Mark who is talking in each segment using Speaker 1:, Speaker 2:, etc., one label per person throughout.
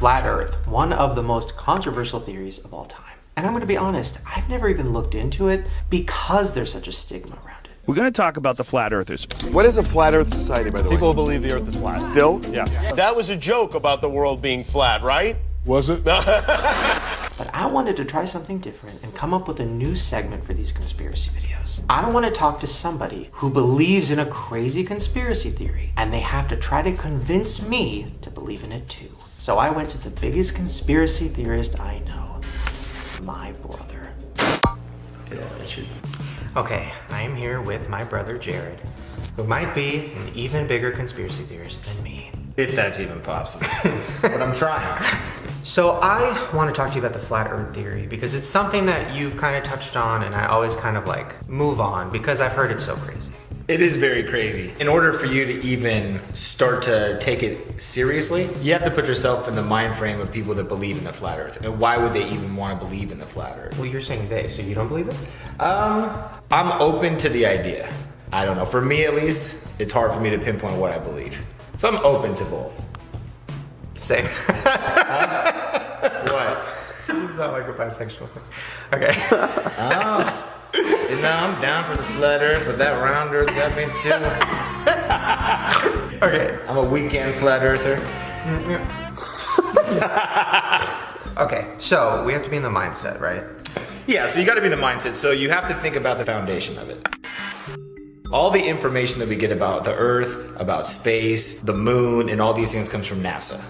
Speaker 1: flat earth, one of the most controversial theories of all time. And I'm gonna be honest, I've never even looked into it because there's such a stigma around it.
Speaker 2: We're going to talk about the flat earthers.
Speaker 3: What is a flat earth society, by the way?
Speaker 4: People believe the earth is flat.
Speaker 3: Still?
Speaker 4: Yeah.
Speaker 5: That was a joke about the world being flat, right?
Speaker 3: Was it?
Speaker 1: But I wanted to try something different and come up with a new segment for these conspiracy videos. I want to talk to somebody who believes in a crazy conspiracy theory, and they have to try to convince me to believe in it too. So I went to the biggest conspiracy theorist I know, my brother. Okay, I am here with my brother Jerid, who might be an even bigger conspiracy theorist than me.
Speaker 6: If that's even possible. But I'm trying.
Speaker 1: So I want to talk to you about the flat earth theory because it's something that you've kind of touched on and I always kind of like move on because I've heard it's so crazy.
Speaker 6: It is very crazy. In order for you to even start to take it seriously, you have to put yourself in the mind frame of people that believe in the flat earth. And why would they even want to believe in the flat earth?
Speaker 1: Well, you're saying they, so you don't believe it?
Speaker 6: I'm open to the idea. I don't know. For me, at least, it's hard for me to pinpoint what I believe. So I'm open to both.
Speaker 1: Same.
Speaker 6: What?
Speaker 1: You just sound like a bisexual. Okay.
Speaker 6: Oh. And now I'm down for the flat earth, but that round earth got me too.
Speaker 1: Okay.
Speaker 6: I'm a weekend flat earther.
Speaker 1: Okay, so we have to be in the mindset, right?
Speaker 6: Yeah, so you gotta be in the mindset. So you have to think about the foundation of it. All the information that we get about the earth, about space, the moon, and all these things comes from NASA.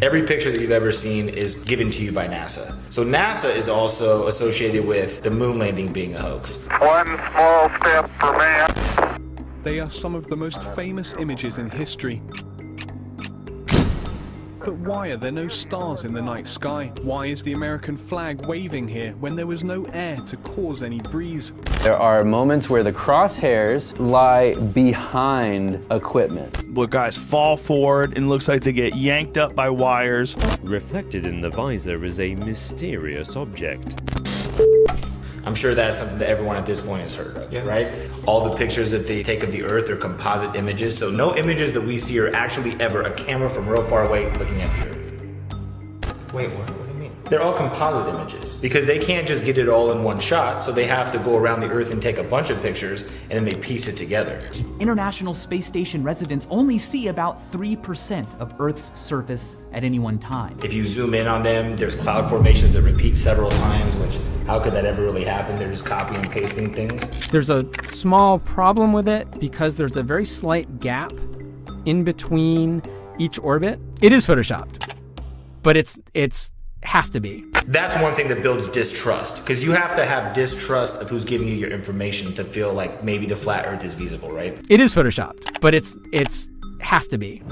Speaker 6: Every picture that you've ever seen is given to you by NASA. So NASA is also associated with the moon landing being a hoax.
Speaker 7: One small step for man.
Speaker 2: They are some of the most famous images in history. But why are there no stars in the night sky? Why is the American flag waving here when there was no air to cause any breeze?
Speaker 8: There are moments where the crosshairs lie behind equipment.
Speaker 2: Where guys fall forward and looks like they get yanked up by wires.
Speaker 9: Reflected in the visor is a mysterious object.
Speaker 6: I'm sure that's something that everyone at this point has heard of, right? All the pictures that they take of the earth are composite images, so no images that we see are actually ever a camera from real far away looking at the earth.
Speaker 1: Wait, what do you mean?
Speaker 6: They're all composite images because they can't just get it all in one shot, so they have to go around the earth and take a bunch of pictures and then they piece it together.
Speaker 10: International Space Station residents only see about 3% of Earth's surface at any one time.
Speaker 6: If you zoom in on them, there's cloud formations that repeat several times, which how could that ever really happen? They're just copying and pasting things.
Speaker 11: There's a small problem with it because there's a very slight gap in between each orbit. It is photoshopped, but it's has to be.
Speaker 6: That's one thing that builds distrust, because you have to have distrust of who's giving you your information to feel like maybe the flat earth is feasible, right?
Speaker 11: It is photoshopped, but it's has to be.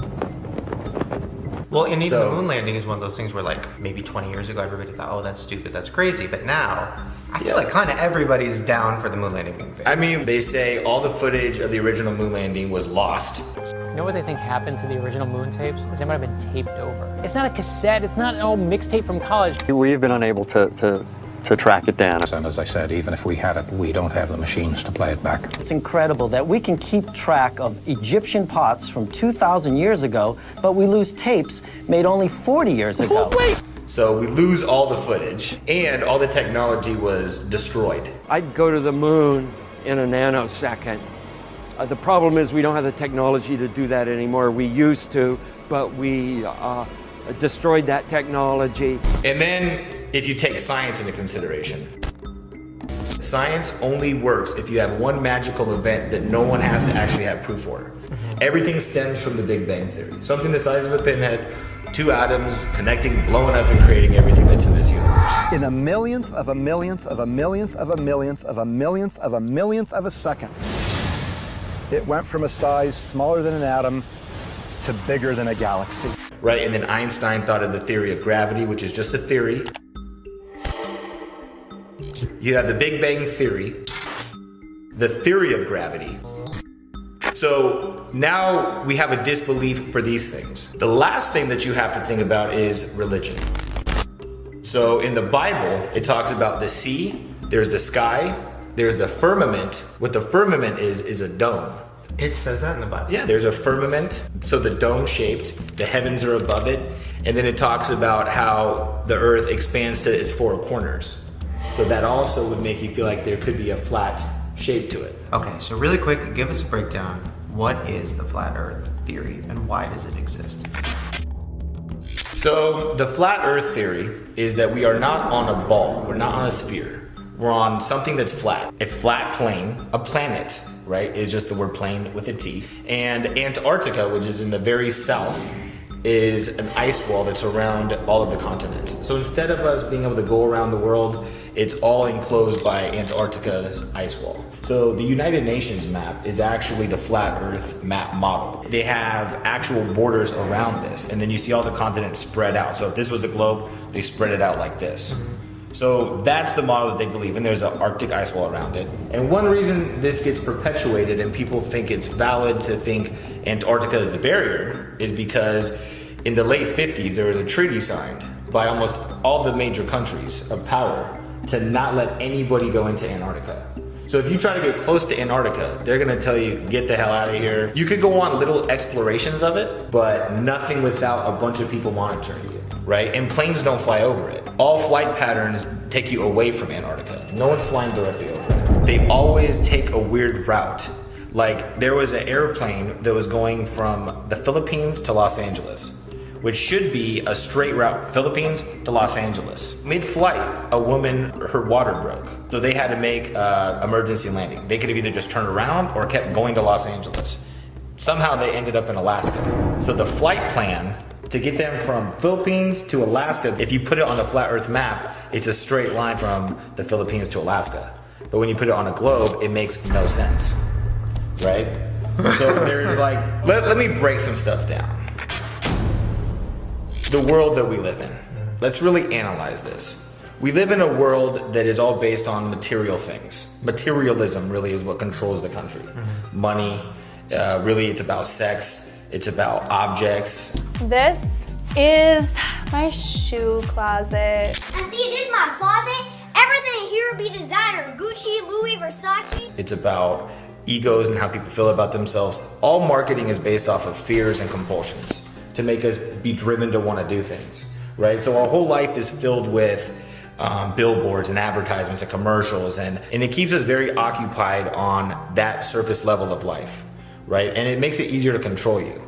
Speaker 1: Well, and even the moon landing is one of those things where like maybe 20 years ago everybody thought, oh, that's stupid, that's crazy. But now, I feel like kind of everybody's down for the moon landing being fake.
Speaker 6: I mean, they say all the footage of the original moon landing was lost.
Speaker 12: You know what they think happened to the original moon tapes? Is they might have been taped over. It's not a cassette, it's not an old mixtape from college.
Speaker 13: We've been unable to track it down.
Speaker 14: And as I said, even if we had it, we don't have the machines to play it back.
Speaker 15: It's incredible that we can keep track of Egyptian pots from 2,000 years ago, but we lose tapes made only 40 years ago.
Speaker 6: So we lose all the footage, and all the technology was destroyed.
Speaker 13: I'd go to the moon in a nanosecond. The problem is we don't have the technology to do that anymore. We used to, but we destroyed that technology.
Speaker 6: And then, if you take science into consideration, science only works if you have one magical event that no one has to actually have proof for. Everything stems from the Big Bang Theory. Something the size of a pinhead, two atoms connecting, blowing up, and creating everything that's in this universe.
Speaker 16: In a millionth of a millionth of a millionth of a millionth of a millionth of a millionth of a second, it went from a size smaller than an atom to bigger than a galaxy.
Speaker 6: Right, and then Einstein thought of the theory of gravity, which is just a theory. You have the Big Bang Theory, the theory of gravity. So now we have a disbelief for these things. The last thing that you have to think about is religion. So in the Bible, it talks about the sea, there's the sky, there's the firmament. What the firmament is a dome.
Speaker 1: It says that in the Bible.
Speaker 6: Yeah, there's a firmament, so the dome shaped, the heavens are above it, and then it talks about how the earth expands to its four corners. So that also would make you feel like there could be a flat shape to it.
Speaker 1: Okay, so really quick, give us a breakdown. What is the flat earth theory and why does it exist?
Speaker 6: So the flat earth theory is that we are not on a ball, we're not on a sphere. We're on something that's flat. A flat plane, a planet, right, is just the word plane with a T. And Antarctica, which is in the very south, is an ice wall that's around all of the continents. So instead of us being able to go around the world, it's all enclosed by Antarctica's ice wall. So the United Nations map is actually the flat earth map model. They have actual borders around this, and then you see all the continents spread out. So if this was a globe, they spread it out like this. So that's the model that they believe, and there's an Arctic ice wall around it. And one reason this gets perpetuated and people think it's valid to think Antarctica is the barrier is because in the late 50s, there was a treaty signed by almost all the major countries of power to not let anybody go into Antarctica. So if you try to get close to Antarctica, they're gonna tell you, get the hell out of here. You could go on little explorations of it, but nothing without a bunch of people monitoring you, right? And planes don't fly over it. All flight patterns take you away from Antarctica. No one's flying directly over it. They always take a weird route. Like there was an airplane that was going from the Philippines to Los Angeles, which should be a straight route, Philippines to Los Angeles. Mid-flight, a woman, her water broke. So they had to make emergency landing. They could have either just turned around or kept going to Los Angeles. Somehow they ended up in Alaska. So the flight plan to get them from Philippines to Alaska, if you put it on the flat earth map, it's a straight line from the Philippines to Alaska. But when you put it on a globe, it makes no sense, right? So there's like, let me break some stuff down. The world that we live in. Let's really analyze this. We live in a world that is all based on material things. Materialism really is what controls the country. Money, really it's about sex, it's about objects.
Speaker 4: This is my shoe closet.
Speaker 17: I see it is my closet. Everything here would be designer. Gucci, Louis, Versace.
Speaker 6: It's about egos and how people feel about themselves. All marketing is based off of fears and compulsions to make us be driven to want to do things, right? So our whole life is filled with billboards and advertisements and commercials, and it keeps us very occupied on that surface level of life, right? And it makes it easier to control you.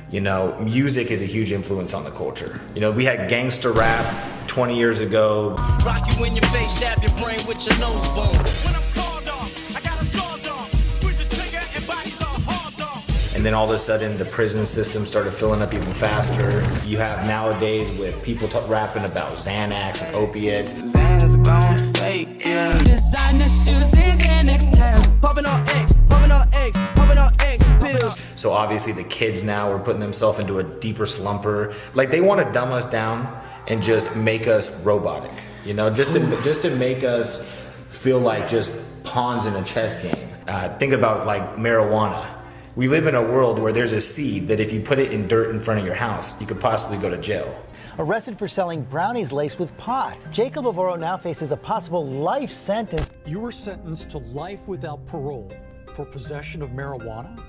Speaker 6: You know, music is a huge influence on the culture. You know, we had gangster rap 20 years ago.
Speaker 18: Rock you in your face, stab your brain with your nose bone. When I'm called off, I got a sawed off. Squeeze the trigger and bodies are hard off.
Speaker 6: And then all of a sudden the prison system started filling up even faster. You have nowadays with people rapping about Xanax and opiates.
Speaker 18: Xanax gone fake, yeah. Designer shoes is Xanax time. Popping on X, popping on X, popping on X pills.
Speaker 6: So obviously the kids now are putting themselves into a deeper slumper. Like they want to dumb us down and just make us robotic, you know, just to make us feel like just pawns in a chess game. Think about like marijuana. We live in a world where there's a seed that if you put it in dirt in front of your house, you could possibly go to jail.
Speaker 15: Arrested for selling brownies laced with pot. Jacob Avoro now faces a possible life sentence.
Speaker 19: You were sentenced to life without parole for possession of marijuana?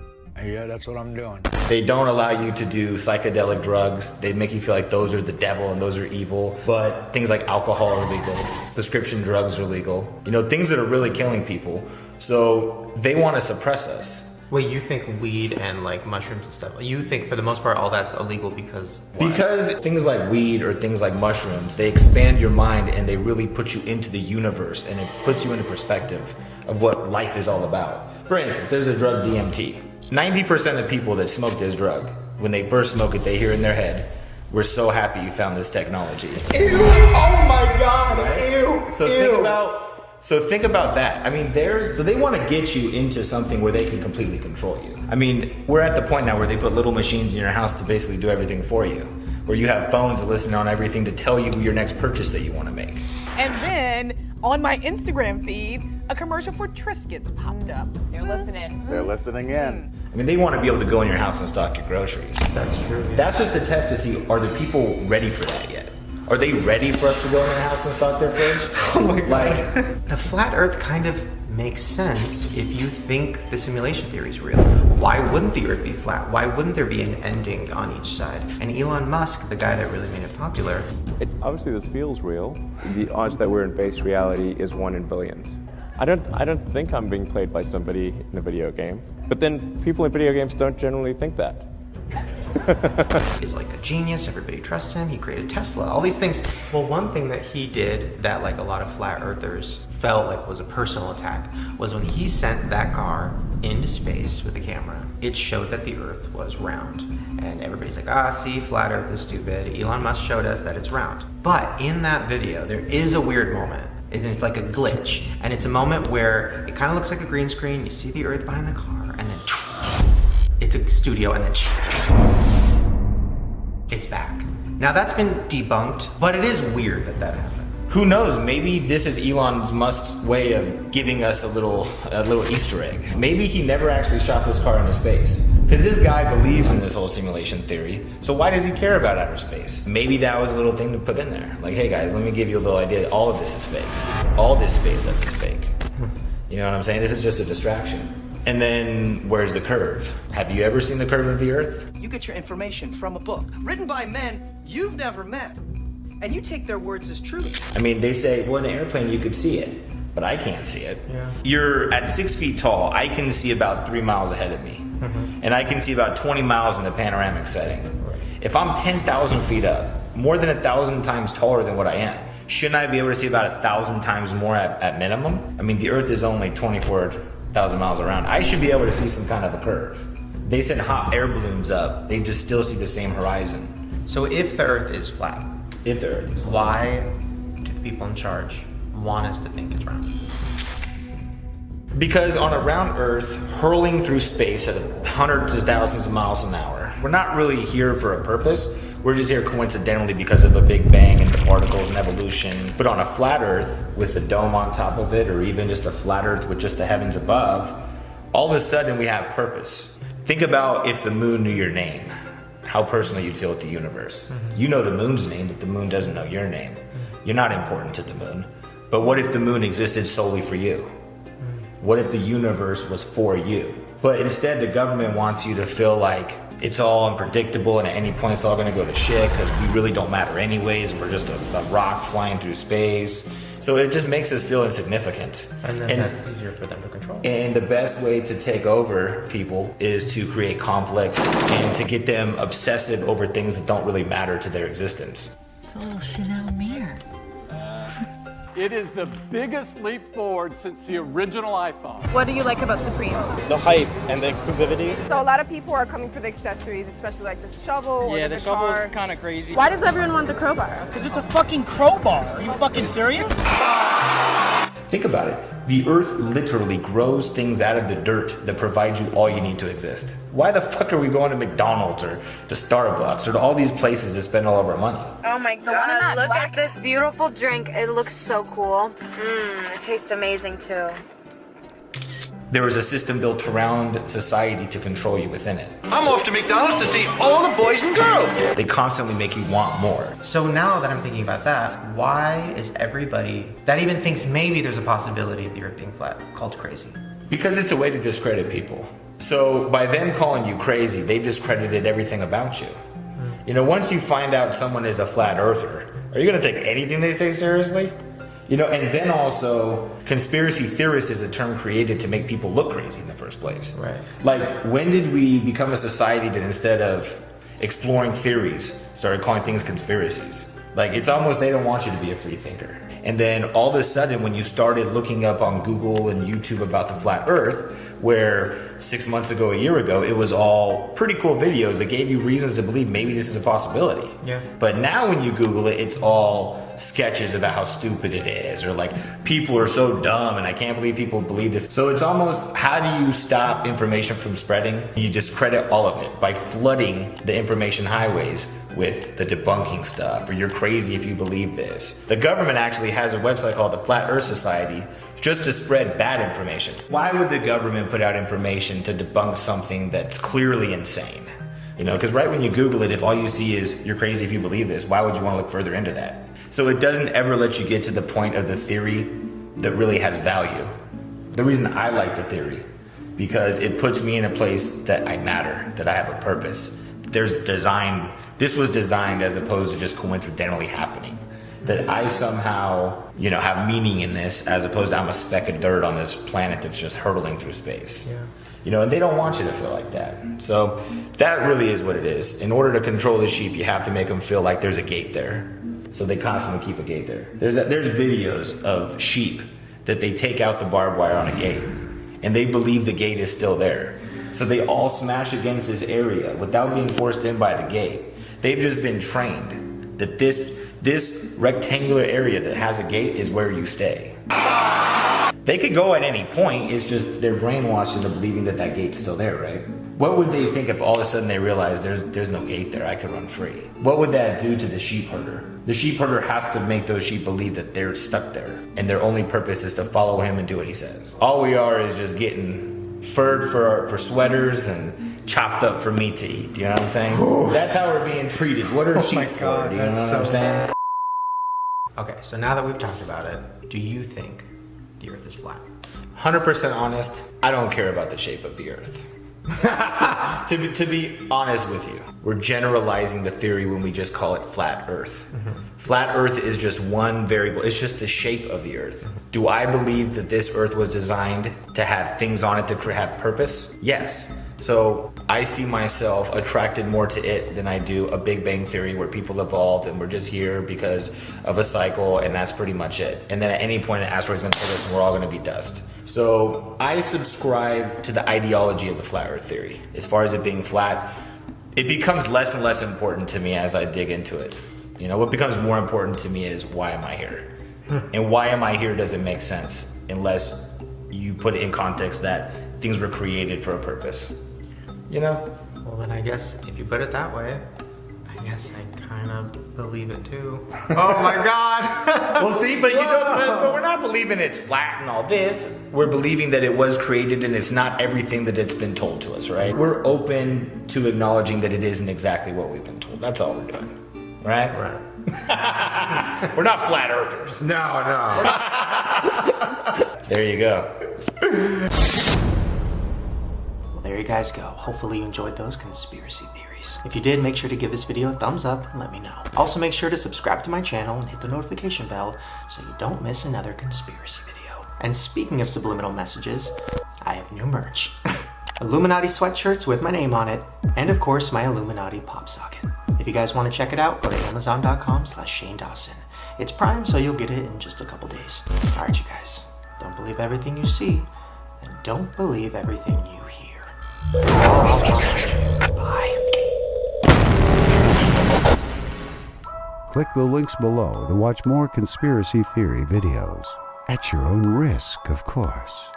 Speaker 14: Yeah, that's what I'm doing.
Speaker 6: They don't allow you to do psychedelic drugs. They make you feel like those are the devil and those are evil. But things like alcohol are legal. Prescription drugs are legal. You know, things that are really killing people. So they want to suppress us.
Speaker 1: Wait, you think weed and like mushrooms and stuff, you think for the most part all that's illegal because why?
Speaker 6: Because things like weed or things like mushrooms, they expand your mind and they really put you into the universe and it puts you into perspective of what life is all about. For instance, there's a drug DMT. 90% of people that smoke this drug, when they first smoke it, they hear in their head, "We're so happy you found this technology."
Speaker 1: Ew! Oh my God!
Speaker 6: Right?
Speaker 1: Ew!
Speaker 6: So think about that. I mean, so they want to get you into something where they can completely control you. I mean, we're at the point now where they put little machines in your house to basically do everything for you. Where you have phones that listen on everything to tell you your next purchase that you want to make.
Speaker 20: And then on my Instagram feed, a commercial for Triscuits popped up.
Speaker 4: They're listening.
Speaker 3: They're listening in.
Speaker 6: I mean, they want to be able to go in your house and stock your groceries.
Speaker 1: That's true. Yeah.
Speaker 6: That's just a test to see, are the people ready for that yet? Are they ready for us to go in their house and stock their fridge?
Speaker 1: Oh my God. Like, the flat earth kind of makes sense if you think the simulation theory is real. Why wouldn't the Earth be flat? Why wouldn't there be an ending on each side? And Elon Musk, the guy that really made it popular.
Speaker 21: Obviously this feels real. The odds that we're in base reality is 1 in billions. I don't think I'm being played by somebody in a video game. But then people in video games don't generally think that.
Speaker 1: He's like a genius, everybody trusts him, he created Tesla, all these things. Well, one thing that he did that like a lot of flat earthers felt like was a personal attack was when he sent that car into space with a camera, it showed that the Earth was round. And everybody's like, see, flat Earth is stupid. Elon Musk showed us that it's round. But in that video, there is a weird moment. And it's like a glitch. And it's a moment where it kind of looks like a green screen, you see the Earth behind the car, and then it's a studio, and then it's back. Now that's been debunked, but it is weird that that happened.
Speaker 6: Who knows? Maybe this is Elon Musk's way of giving us a little Easter egg. Maybe he never actually shot this car into space. Because this guy believes in this whole simulation theory, so why does he care about outer space? Maybe that was a little thing to put in there. Like, hey guys, let me give you a little idea that all of this is fake. All this space stuff is fake. You know what I'm saying? This is just a distraction. And then, where's the curve? Have you ever seen the curve of the Earth?
Speaker 22: You get your information from a book, written by men you've never met, and you take their words as truth.
Speaker 6: I mean, they say, well, in an airplane you could see it, but I can't see it. Yeah. You're at 6 feet tall, I can see about 3 miles ahead of me. And I can see about 20 miles in the panoramic setting. If I'm 10,000 feet up, more than 1,000 times taller than what I am, shouldn't I be able to see about 1,000 times more at minimum? I mean, the Earth is only 24,000 miles around. I should be able to see some kind of a curve. They send hot air balloons up, they just still see the same horizon.
Speaker 1: So if the Earth is flat, why do the people in charge want us to think it's round?
Speaker 6: Because on a round Earth, hurling through space at hundreds of thousands of miles an hour, we're not really here for a purpose. We're just here coincidentally because of a Big Bang and the particles and evolution. But on a flat Earth with a dome on top of it, or even just a flat Earth with just the heavens above, all of a sudden we have purpose. Think about if the moon knew your name, how personal you'd feel with the universe. You know the moon's name, but the moon doesn't know your name. You're not important to the moon. But what if the moon existed solely for you? What if the universe was for you? But instead, the government wants you to feel like it's all unpredictable and at any point it's all gonna go to shit because we really don't matter anyways. We're just a rock flying through space. So it just makes us feel insignificant.
Speaker 1: And then that's easier for them to control.
Speaker 6: And the best way to take over people is to create conflict and to get them obsessive over things that don't really matter to their existence.
Speaker 23: It's a little Chanel mirror.
Speaker 24: It is the biggest leap forward since the original iPhone.
Speaker 4: What do you like about Supreme?
Speaker 5: The hype and the exclusivity.
Speaker 4: So a lot of people are coming for the accessories, especially like the shovel or the
Speaker 23: shovel
Speaker 4: guitar.
Speaker 23: is kind of crazy.
Speaker 4: Why does everyone want the crowbar?
Speaker 23: Because it's a fucking crowbar. Are you fucking serious?
Speaker 6: Think about it. The Earth literally grows things out of the dirt that provide you all you need to exist. Why the fuck are we going to McDonald's or to Starbucks or to all these places to spend all of our money?
Speaker 25: Oh my god, look at this beautiful drink. It looks so cool. It tastes amazing too.
Speaker 6: There was a system built around society to control you within it.
Speaker 18: I'm off to McDonald's to see all the boys and girls.
Speaker 6: They constantly make you want more.
Speaker 1: So now that I'm thinking about that, why is everybody that even thinks maybe there's a possibility of the Earth being flat called crazy?
Speaker 6: Because it's a way to discredit people. So by them calling you crazy, they've discredited everything about you. You know, once you find out someone is a flat earther, are you gonna take anything they say seriously? You know, and then also, conspiracy theorist is a term created to make people look crazy in the first place.
Speaker 1: Right.
Speaker 6: Like, when did we become a society that instead of exploring theories, started calling things conspiracies? Like, it's almost they don't want you to be a free thinker. And then all of a sudden, when you started looking up on Google and YouTube about the flat Earth, where 6 months ago, a year ago, it was all pretty cool videos that gave you reasons to believe maybe this is a possibility.
Speaker 1: Yeah.
Speaker 6: But now when you Google it, it's all sketches about how stupid it is, or like, people are so dumb and I can't believe people believe this. So it's almost, how do you stop information from spreading? You discredit all of it by flooding the information highways with the debunking stuff, or you're crazy if you believe this. The government actually has a website called the Flat Earth Society just to spread bad information. Why would the government put out information to debunk something that's clearly insane? You know, because right when you Google it, if all you see is you're crazy if you believe this, why would you want to look further into that? So it doesn't ever let you get to the point of the theory that really has value. The reason I like the theory, because it puts me in a place that I matter, that I have a purpose. This was designed as opposed to just coincidentally happening. That I somehow, have meaning in this, as opposed to I'm a speck of dirt on this planet that's just hurtling through space. Yeah. And they don't want you to feel like that. So that really is what it is. In order to control the sheep, you have to make them feel like there's a gate there. So they constantly keep a gate there. There's videos of sheep that they take out the barbed wire on a gate, and they believe the gate is still there. So they all smash against this area without being forced in by the gate. They've just been trained that this rectangular area that has a gate is where you stay. They could go at any point, it's just they're brainwashed into believing that that gate's still there, right? What would they think if all of a sudden they realize there's no gate there, I could run free? What would that do to the sheep herder? The sheep herder has to make those sheep believe that they're stuck there, and their only purpose is to follow him and do what he says. All we are is just getting furred for sweaters and chopped up for meat to eat. Do you know what I'm saying? That's how we're being treated. What are sheep for? Do you know what I'm saying?
Speaker 1: Okay, so now that we've talked about it, do you think the Earth is flat?
Speaker 6: 100% honest, I don't care about the shape of the Earth. to be honest with you, we're generalizing the theory when we just call it flat Earth. Flat Earth is just one variable. It's just the shape of the Earth. Do I believe that this Earth was designed to have things on it that could have purpose? Yes. So I see myself attracted more to it than I do a Big Bang Theory where people evolved and we're just here because of a cycle and that's pretty much it. And then at any point an asteroid's gonna hit us and we're all gonna be dust. So I subscribe to the ideology of the flat Earth theory. As far as it being flat, it becomes less and less important to me as I dig into it. What becomes more important to me is why am I here? And why am I here doesn't make sense unless you put it in context that things were created for a purpose.
Speaker 1: Well, then I guess if you put it that way, I guess I kind of believe it too. Oh my God!
Speaker 6: Well, see, but but we're not believing it's flat and all this. We're believing that it was created and it's not everything that it's been told to us, right? We're open to acknowledging that it isn't exactly what we've been told. That's all we're doing, right?
Speaker 1: Right.
Speaker 6: We're not flat earthers.
Speaker 1: No.
Speaker 6: There you go.
Speaker 1: Well, there you guys go. Hopefully you enjoyed those conspiracy theories. If you did, make sure to give this video a thumbs up and let me know. Also, make sure to subscribe to my channel and hit the notification bell so you don't miss another conspiracy video. And speaking of subliminal messages, I have new merch. Illuminati sweatshirts with my name on it, and of course my Illuminati pop socket. If you guys want to check it out, go to amazon.com/shanedawson. It's Prime, so you'll get it in just a couple days. Alright, you guys, don't believe everything you see, and don't believe everything you hear. Bye.
Speaker 2: Click the links below to watch more conspiracy theory videos. At your own risk, of course.